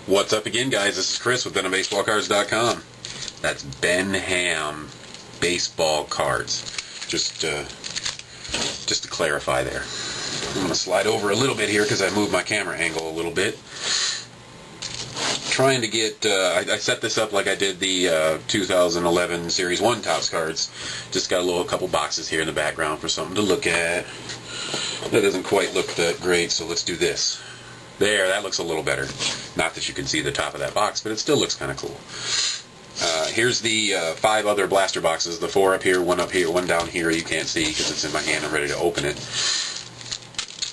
What's up again, guys? This is Chris with BenhamBaseballCards.com. That's Ben Ham Baseball Cards. Just to clarify there. I'm going to slide over a little bit here because I moved my camera angle a little bit. Trying to get, I set this up like I did the 2011 Series 1 Topps cards. Just got a couple boxes here in the background for something to look at. That doesn't quite look that great, so let's do this. There, that looks a little better. Not that you can see the top of that box, but it still looks kind of cool. Here's the 5 other blaster boxes. The 4 up here, 1 down here. You can't see because it's in my hand. I'm ready to open it.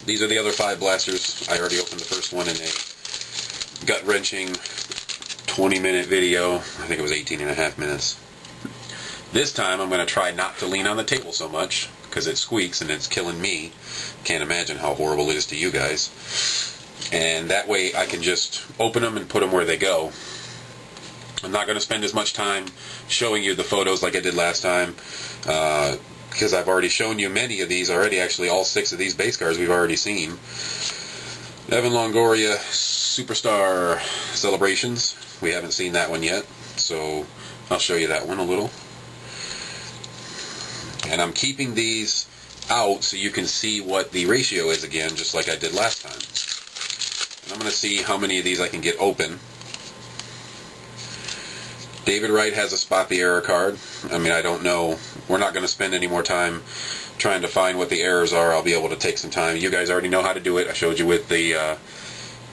These are the other 5 blasters. I already opened the first one in a gut-wrenching 20-minute video. I think it was 18.5 minutes. This time I'm going to try not to lean on the table so much because it squeaks and it's killing me. Can't imagine how horrible it is to you guys. And that way I can just open them and put them where they go. I'm not going to spend as much time showing you the photos like I did last time because I've already shown you many of these already. Actually, all 6 of these base cards we've already seen. Evan Longoria Superstar Celebrations. We haven't seen that one yet, so I'll show you that one a little. And I'm keeping these out so you can see what the ratio is again, just like I did last time. And I'm going to see how many of these I can get open. David Wright has a Spot the Error card. I mean, I don't know. We're not going to spend any more time trying to find what the errors are. I'll be able to take some time. You guys already know how to do it. I showed you with the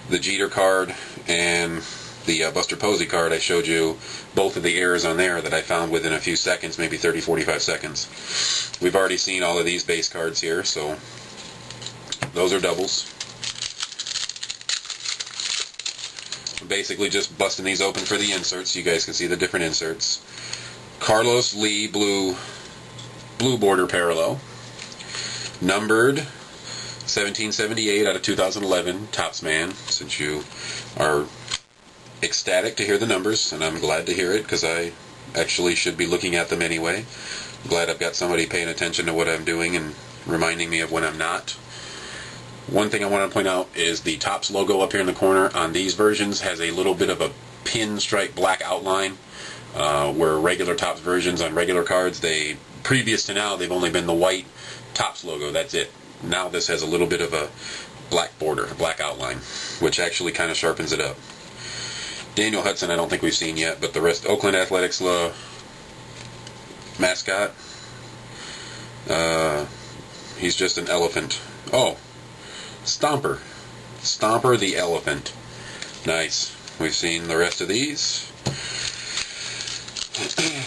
Jeter card and the Buster Posey card. I showed you both of the errors on there that I found within a few seconds, maybe 30, 45 seconds. We've already seen all of these base cards here, so those are doubles. Basically just busting these open for the inserts so you guys can see the different inserts. Carlos Lee blue border parallel, numbered 1778 out of 2011 Topps Man, since you are ecstatic to hear the numbers, and I'm glad to hear it because I actually should be looking at them anyway. I'm glad I've got somebody paying attention to what I'm doing and reminding me of when I'm not. One thing I want to point out is the Topps logo up here in the corner on these versions has a little bit of a pinstripe black outline, where regular Topps versions on regular cards, previous to now, they've only been the white Topps logo. That's it. Now this has a little bit of a black border, a black outline, which actually kind of sharpens it up. Daniel Hudson, I don't think we've seen yet, but the rest, Oakland Athletics mascot. He's just an elephant. Oh. Stomper. Stomper the elephant. Nice. We've seen the rest of these.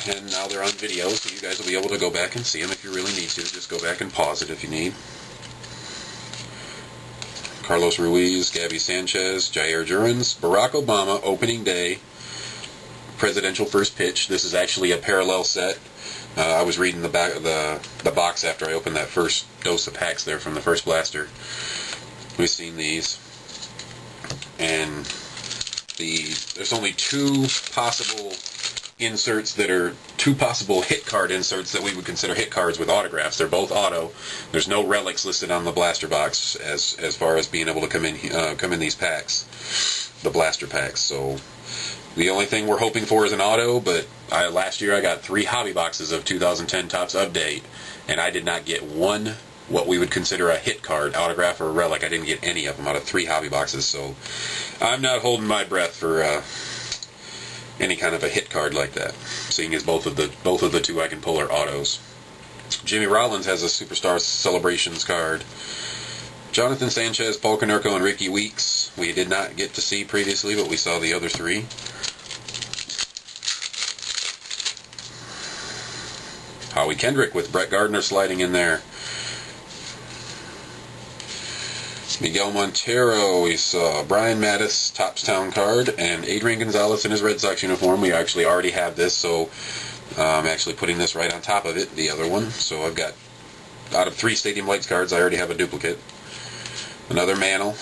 And now they're on video, so you guys will be able to go back and see them if you really need to. Just go back and pause it if you need. Carlos Ruiz, Gabby Sanchez, Jair Jurrens, Barack Obama, opening day, presidential first pitch. This is actually a parallel set. I was reading the back of the box after I opened that first dose of packs there from the first blaster. We've seen these, and there's only 2 possible inserts that are 2 possible hit card inserts that we would consider hit cards with autographs. They're both auto. There's no relics listed on the blaster box as far as being able to come in these packs, the blaster packs. So the only thing we're hoping for is an auto. But last year I got 3 hobby boxes of 2010 Topps Update, and I did not get one what we would consider a hit card, autograph, or a relic. I didn't get any of them out of 3 hobby boxes, so I'm not holding my breath for any kind of a hit card like that, seeing as both of the 2 I can pull are autos. Jimmy Rollins has a Superstar Celebrations card. Jonathan Sanchez, Paul Konerko, and Ricky Weeks we did not get to see previously, but we saw the other 3. Howie Kendrick with Brett Gardner sliding in there. Miguel Montero, we saw Brian Mattis, Topps Town card, and Adrian Gonzalez in his Red Sox uniform. We actually already have this, so I'm actually putting this right on top of it, the other one. So I've got, out of 3 Stadium Lights cards, I already have a duplicate. Another Mantle.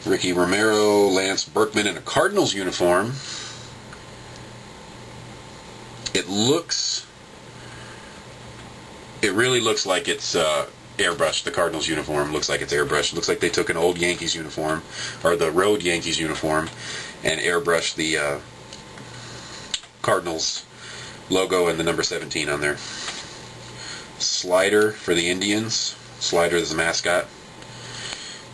Ricky Romero, Lance Berkman in a Cardinals uniform. It looks It really looks like it's airbrushed. The Cardinals uniform looks like it's airbrushed. It looks like they took an old Yankees uniform, or the road Yankees uniform, and airbrushed the Cardinals logo and the number 17 on there. Slider for the Indians. Slider is the mascot.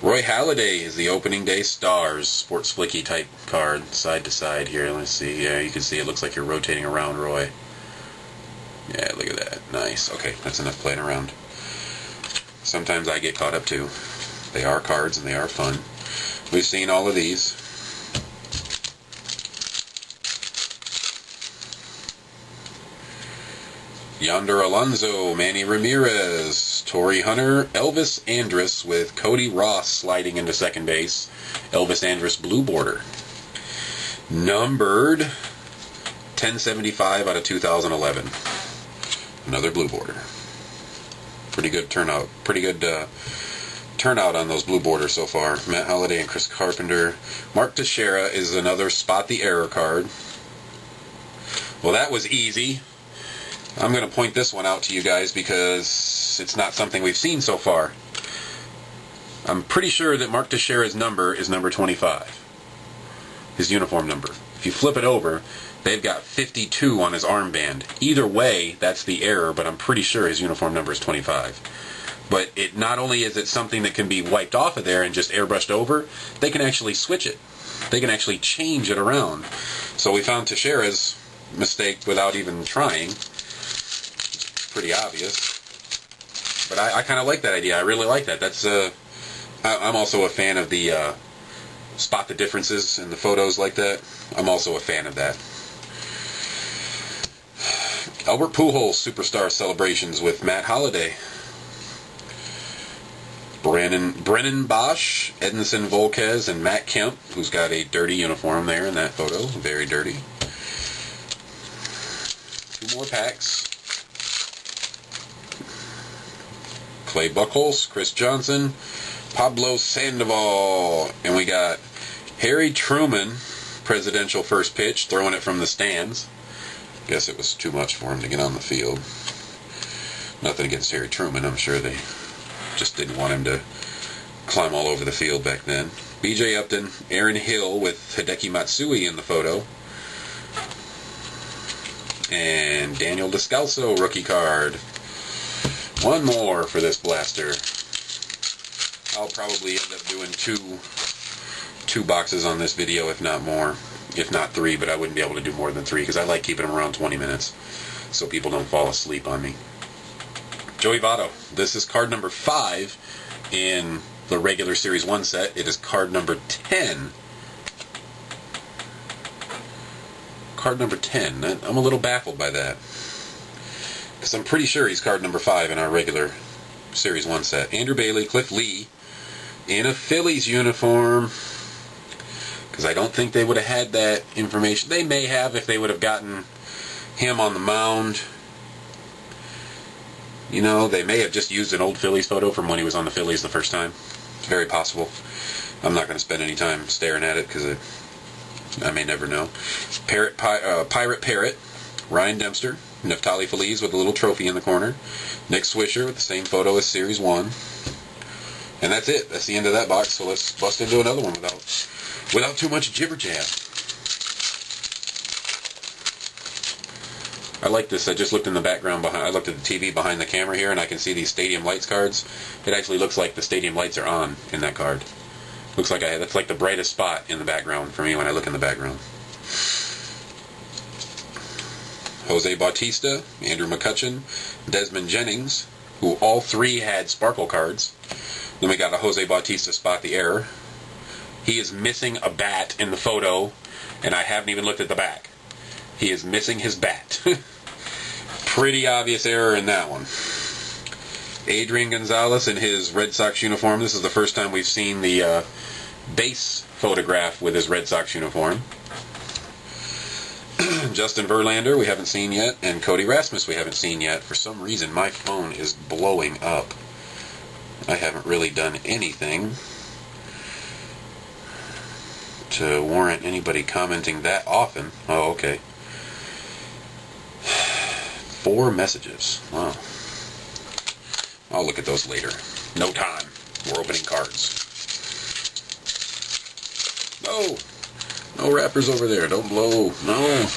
Roy Halladay is the opening day stars. Sports Flicky type card, side to side here. Let's see. Yeah, you can see it looks like you're rotating around Roy. Yeah, look at that. Nice. Okay, that's enough playing around. Sometimes I get caught up too. They are cards and they are fun. We've seen all of these. Yonder Alonso, Manny Ramirez, Torrey Hunter, Elvis Andrus with Cody Ross sliding into second base. Elvis Andrus blue border. Numbered 1075 out of 2011. Another blue border. Pretty good turnout. Pretty good turnout on those blue borders so far. Matt Holliday and Chris Carpenter. Mark Teixeira is another spot the error card. Well, that was easy. I'm going to point this one out to you guys because it's not something we've seen so far. I'm pretty sure that Mark Teixeira's number is number 25. His uniform number. If you flip it over, they've got 52 on his armband. Either way, that's the error, but I'm pretty sure his uniform number is 25. But it not only is it something that can be wiped off of there and just airbrushed over, they can actually switch it. They can actually change it around. So we found Teixeira's mistake without even trying. Pretty obvious, but I kind of like that idea. I really like that. That's I'm also a fan of the spot the differences in the photos like that. I'm also a fan of that. Albert Pujols Superstar Celebrations with Matt Holliday. Brennan Bosch, Edinson Volquez, and Matt Kemp, who's got a dirty uniform there in that photo. Very dirty. 2 more packs. Clay Buchholz, Chris Johnson, Pablo Sandoval, and we got Harry Truman, presidential first pitch, throwing it from the stands. Guess it was too much for him to get on the field. Nothing against Harry Truman, I'm sure they just didn't want him to climb all over the field back then. B.J. Upton, Aaron Hill with Hideki Matsui in the photo. And Daniel Descalso, rookie card. One more for this blaster. I'll probably end up doing two boxes on this video, if not more. If not 3, but I wouldn't be able to do more than 3 because I like keeping them around 20 minutes so people don't fall asleep on me. Joey Votto. This is card number 5 in the regular Series 1 set. It is card number 10. Card number 10. I'm a little baffled by that. Because I'm pretty sure he's card number 5 in our regular Series 1 set. Andrew Bailey, Cliff Lee, in a Phillies uniform. Because I don't think they would have had that information. They may have if they would have gotten him on the mound. You know, they may have just used an old Phillies photo from when he was on the Phillies the first time. It's very possible. I'm not going to spend any time staring at it because I may never know. Pirate Parrot, Ryan Dempster. Neftali Feliz with a little trophy in the corner. Nick Swisher with the same photo as Series 1. And that's it. That's the end of that box. So let's bust into another one without too much jibber jab. I like this. I just looked in the background behind. I looked at the TV behind the camera here, and I can see these Stadium Lights cards. It actually looks like the Stadium Lights are on in that card. Looks like that's like the brightest spot in the background for me when I look in the background. Jose Bautista, Andrew McCutchen, Desmond Jennings, who all 3 had sparkle cards. Then we got a Jose Bautista spot the error. He is missing a bat in the photo, and I haven't even looked at the back. He is missing his bat. Pretty obvious error in that one. Adrian Gonzalez in his Red Sox uniform. This is the first time we've seen the base photograph with his Red Sox uniform. Justin Verlander we haven't seen yet, and Cody Rasmus we haven't seen yet. For some reason my phone is blowing up. I haven't really done anything to warrant anybody commenting that often. Oh, okay. 4 messages. Wow. I'll look at those later. No time. We're opening cards. No! No wrappers over there. Don't blow. No.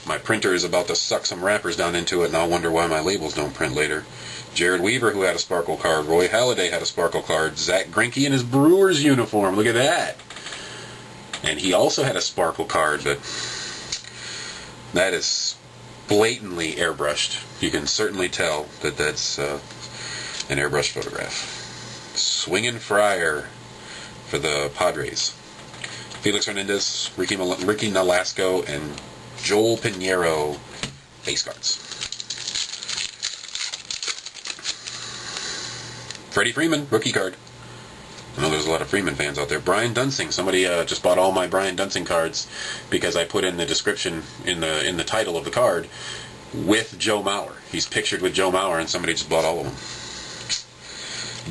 My printer is about to suck some wrappers down into it, and I'll wonder why my labels don't print later. Jared Weaver, who had a sparkle card. Roy Halladay had a sparkle card. Zach Greinke in his Brewers uniform. Look at that. And he also had a sparkle card, but that is blatantly airbrushed. You can certainly tell that that's an airbrushed photograph. Swingin' Friar for the Padres. Felix Hernandez, Ricky Nolasco, and Joel Pinheiro base cards. Freddie Freeman, rookie card. I know there's a lot of Freeman fans out there. Brian Dunsing. Somebody just bought all my Brian Dunsing cards because I put in the description in the title of the card with Joe Mauer. He's pictured with Joe Mauer, and somebody just bought all of them.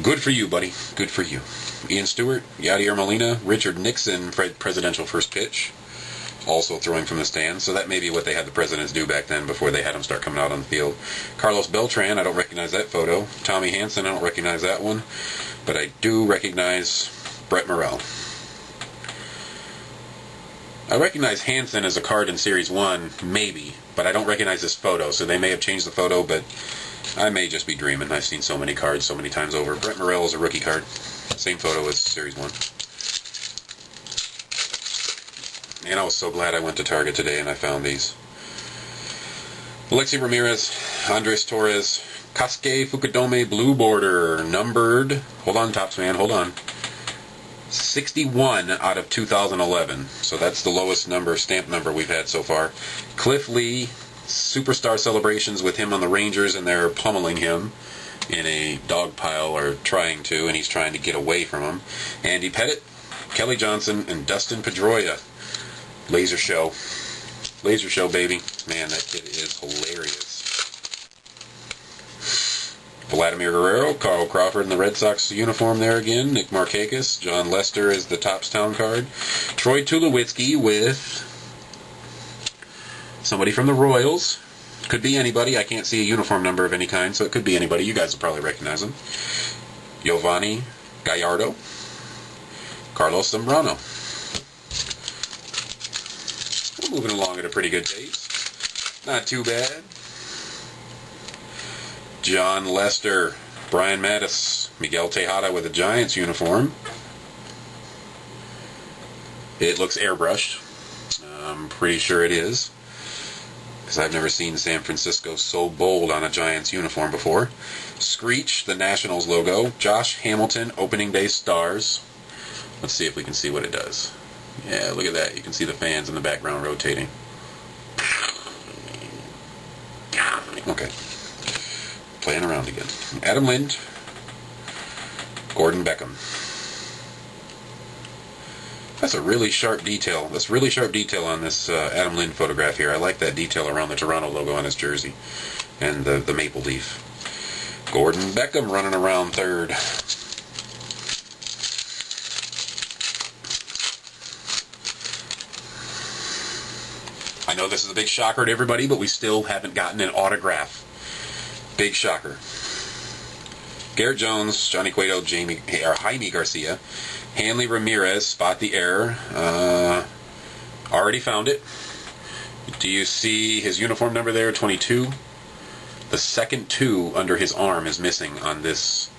Good for you, buddy. Good for you. Ian Stewart, Yadier Molina, Richard Nixon, presidential first pitch, also throwing from the stands. So that may be what they had the presidents do back then before they had them start coming out on the field. Carlos Beltran, I don't recognize that photo. Tommy Hansen, I don't recognize that one. But I do recognize Brett Morrell. I recognize Hansen as a card in Series 1, maybe, but I don't recognize this photo, so they may have changed the photo, but I may just be dreaming. I've seen so many cards so many times over. Brett Morrell is a rookie card. Same photo as Series 1. And I was so glad I went to Target today and I found these. Alexi Ramirez, Andres Torres, Kasuke Fukudome blue border, numbered, hold on Topps man, hold on, 61 out of 2011. So that's the lowest number, stamp number we've had so far. Cliff Lee, superstar celebrations with him on the Rangers, and they're pummeling him in a dog pile, or trying to, and he's trying to get away from them. Andy Pettitte, Kelly Johnson, and Dustin Pedroia. Laser show. Laser show, baby. Man, that kid is hilarious. Vladimir Guerrero, Carl Crawford in the Red Sox uniform there again. Nick Markakis. John Lester is the Toppstown card. Troy Tulowitzki with somebody from the Royals. Could be anybody. I can't see a uniform number of any kind, so it could be anybody. You guys will probably recognize him. Giovanni Gallardo. Carlos Zambrano. We're moving along at a pretty good pace. Not too bad. John Lester. Brian Mattis. Miguel Tejada with a Giants uniform. It looks airbrushed. I'm pretty sure it is, because I've never seen San Francisco so bold on a Giants uniform before. Screech, the Nationals logo. Josh Hamilton, opening day stars. Let's see if we can see what it does. Yeah, look at that. You can see the fans in the background rotating. Okay. Playing around again. Adam Lind. Gordon Beckham. That's a really sharp detail. That's really sharp detail on this Adam Lind photograph here. I like that detail around the Toronto logo on his jersey and the maple leaf. Gordon Beckham running around third. I know this is a big shocker to everybody, but we still haven't gotten an autograph. Big shocker. Garrett Jones, Johnny Cueto, Jaime Garcia, Hanley Ramirez, spot the error. Already found it. Do you see his uniform number there, 22? The second 2 under his arm is missing on this.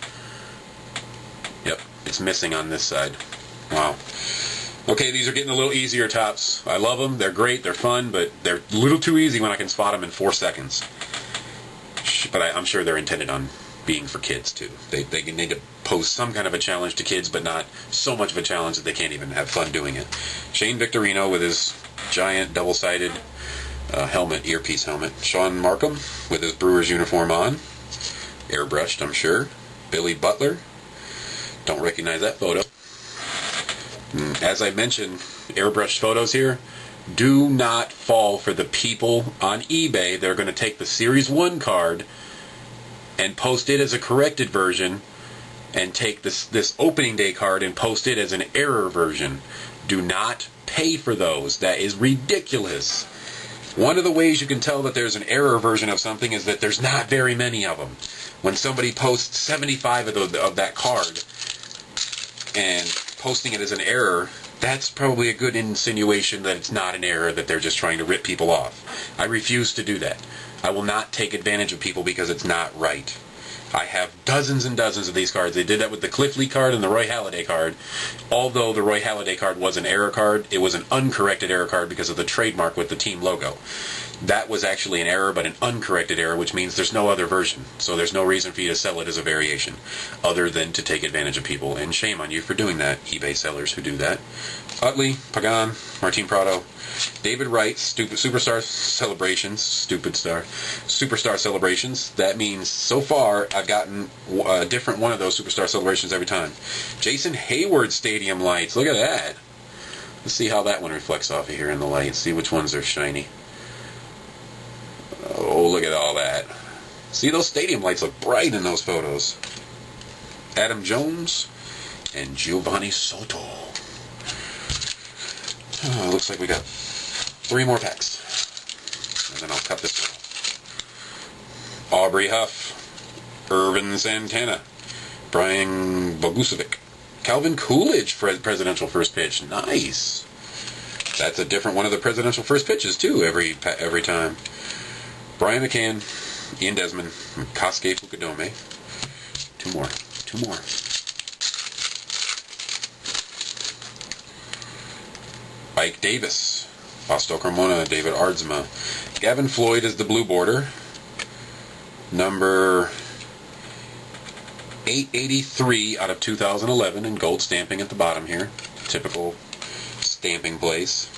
Yep, it's missing on this side. Wow. Okay, these are getting a little easier, Topps. I love them. They're great. They're fun, but they're a little too easy when I can spot them in 4 seconds. But I'm sure they're intended on being for kids, too. They need to pose some kind of a challenge to kids, but not so much of a challenge that they can't even have fun doing it. Shane Victorino with his giant double-sided helmet, earpiece helmet. Sean Markham with his Brewers uniform on. Airbrushed, I'm sure. Billy Butler. Don't recognize that photo. As I mentioned, airbrushed photos here. Do not fall for the people on eBay. They're going to take the Series 1 card and post it as a corrected version, and take this opening day card and post it as an error version. Do not pay for those. That is ridiculous. One of the ways you can tell that there's an error version of something is that there's not very many of them. When somebody posts 75 of that card and posting it as an error, that's probably a good insinuation that it's not an error, that they're just trying to rip people off. I refuse to do that. I will not take advantage of people because it's not right. I have dozens and dozens of these cards. They did that with the Cliff Lee card and the Roy Halladay card. Although the Roy Halladay card was an error card, it was an uncorrected error card because of the trademark with the team logo. That was actually an error, but an uncorrected error, which means there's no other version. So there's no reason for you to sell it as a variation, other than to take advantage of people. And shame on you for doing that, eBay sellers who do that. Utley, Pagan, Martin Prado, David Wright, Superstar Celebrations. That means so far I've gotten a different one of those Superstar Celebrations every time. Jason Hayward Stadium Lights. Look at that. Let's see how that one reflects off of here in the light. See which ones are shiny. Oh, look at all that. See, those stadium lights look bright in those photos. Adam Jones and Giovanni Soto. Oh, looks like we got 3 more packs. And then I'll cut this one. Aubrey Huff, Irvin Santana, Brian Bogusevic, Calvin Coolidge for presidential first pitch. Nice. That's a different one of the presidential first pitches, too, every time. Brian McCann, Ian Desmond, Kosuke Fukudome. 2 more. Ike Davis, Fausto Carmona, David Ardzma. Gavin Floyd is the blue border. Number 883 out of 2011 in gold stamping at the bottom here. Typical stamping place.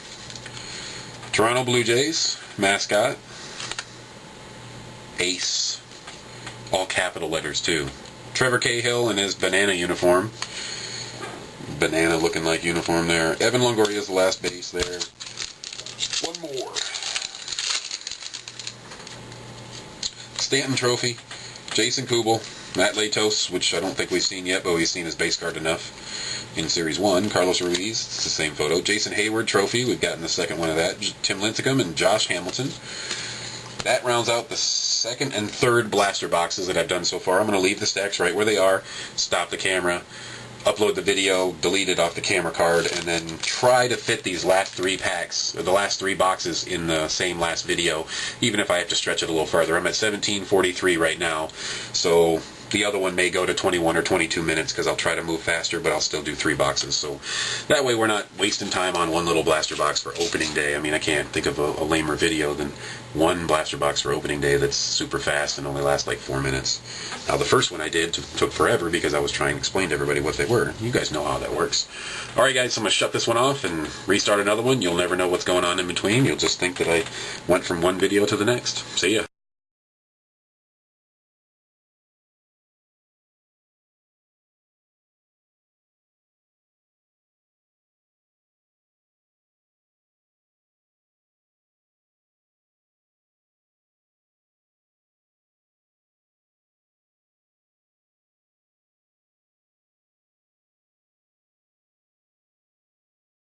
Toronto Blue Jays, mascot. Ace. All capital letters, too. Trevor Cahill in his banana uniform. Banana looking like uniform there. Evan Longoria is the last base there. 1 more. Stanton Trophy. Jason Kubel. Matt Latos, which I don't think we've seen yet, but we've seen his base card enough in Series 1. Carlos Ruiz, it's the same photo. Jason Hayward Trophy, we've gotten the second one of that. Tim Lincecum and Josh Hamilton. That rounds out the second and third blaster boxes that I've done so far. I'm going to leave the stacks right where they are, stop the camera, upload the video, delete it off the camera card, and then try to fit these last 3 packs, or the last 3 boxes in the same last video, even if I have to stretch it a little farther. I'm at 17:43 right now, so the other one may go to 21 or 22 minutes because I'll try to move faster, but I'll still do 3 boxes. So that way we're not wasting time on one little blaster box for opening day. I mean, I can't think of a lamer video than one blaster box for opening day that's super fast and only lasts like 4 minutes. Now, the first one I did took forever because I was trying to explain to everybody what they were. You guys know how that works. All right, guys, so I'm going to shut this one off and restart another one. You'll never know what's going on in between. You'll just think that I went from one video to the next. See ya.